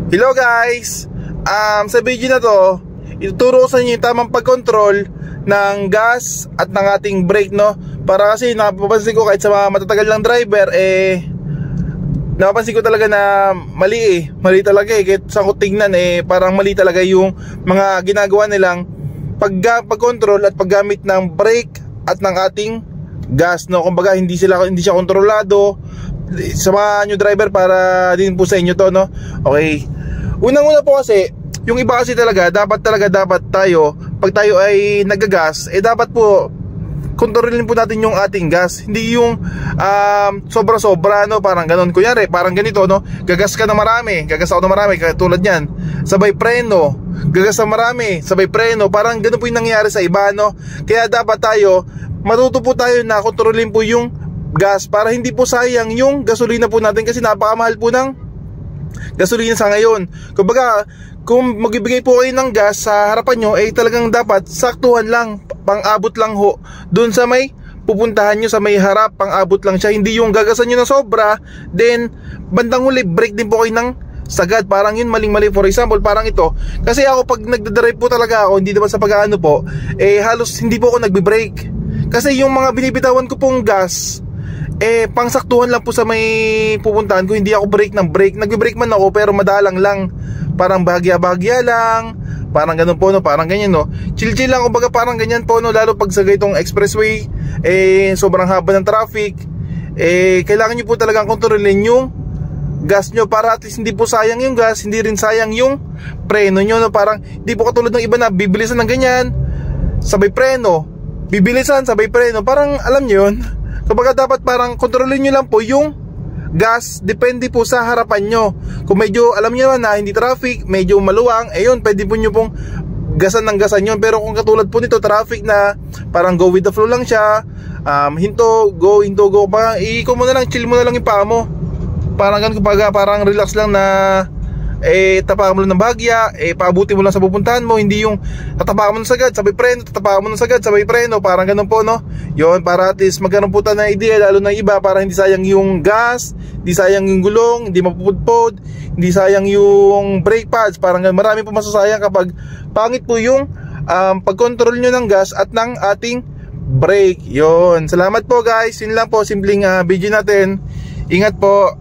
Hello guys! Sa video na to, ituturo ko sa inyo yung tamang pag-control ng gas at ng ating brake, no? Para kasi napapansin ko kahit sa mga matatagal lang driver, napapansin ko talaga na mali talaga kahit saan ko tingnan, parang mali talaga yung mga ginagawa nilang pag-control at paggamit ng brake at ng ating gas, no? Kumbaga hindi siya kontrolado. Samahan nyo driver para din po sa inyo to, no? Okay. Unang-una po kasi, yung iba kasi dapat tayo, pag tayo ay nagagas, dapat po kontrolin po natin yung ating gas. Hindi yung sobra-sobra, no? Parang ganun. Kunyari, parang ganito, no? Gagas ako na marami, katulad yan. Sabay preno, gagas na marami, sabay preno. Parang ganun po yung nangyayari sa iba, no? Kaya dapat tayo, matuto po tayo na kontrolin po yung gas para hindi po sayang yung gasolina po natin, kasi napakamahal po ng gasolina sa ngayon. Kumbaga, kung magbibigay po kayo ng gas sa harapan nyo, talagang dapat saktuhan lang, pang-abot lang ho dun sa may pupuntahan nyo, sa may harap, pang-abot lang siya. Hindi yung gagasan nyo na sobra, then bandang huli break din po kayo ng sagad. Parang yun maling-mali. For example, parang ito, kasi ako pag nagdadrive po talaga ako, hindi naman sa pag-ano po, halos hindi po ako nagbe-brake, kasi yung mga binibitawan ko pong gas, pangsaktuhan lang po sa may pupuntahan ko. Hindi ako brake ng brake. Nagbe-brake man ako pero madalang lang, parang bahagya-bahagya lang, parang ganun po, no? Parang ganyan, no? Chill-chill lang, kumbaga parang ganyan po, no? Lalo pag sa ganitong expressway, sobrang haba ng traffic, kailangan nyo po talagang kontrolin yung gas nyo para at least hindi po sayang yung gas, hindi rin sayang yung preno nyo, no? Parang hindi po katulad ng iba na bibilisan ng ganyan, sabay preno, bibilisan, sabay preno. Parang alam nyo yun. Kumbaga dapat parang kontrolin nyo lang po yung gas, depende po sa harapan nyo. Kung medyo alam nyo na hindi traffic, medyo maluwang, yun, pwede po nyo pong gasan ng gasan yun. Pero kung katulad po nito, traffic na parang go with the flow lang siya, hinto go, ikaw mo na lang, chill mo na lang yung paa mo. Parang ganun, kumbaga parang relax lang na tapakan mo lang ng bahagya, paabuti mo lang sa pupuntahan mo. Hindi yung tatapakan mo ng sagad, sabay preno, tatapakan mo ng sagad, sabay preno. Parang ganun po, no? Yun, para at least magkaroon po tayo ng idea, lalo na iba, para hindi sayang yung gas, hindi sayang yung gulong, hindi mapupudpod, hindi sayang yung brake pads. Parang marami po masasayang kapag pangit po yung pag-control nyo ng gas at ng ating brake. Yun, salamat po guys. Yun lang po, simpleng video natin. Ingat po.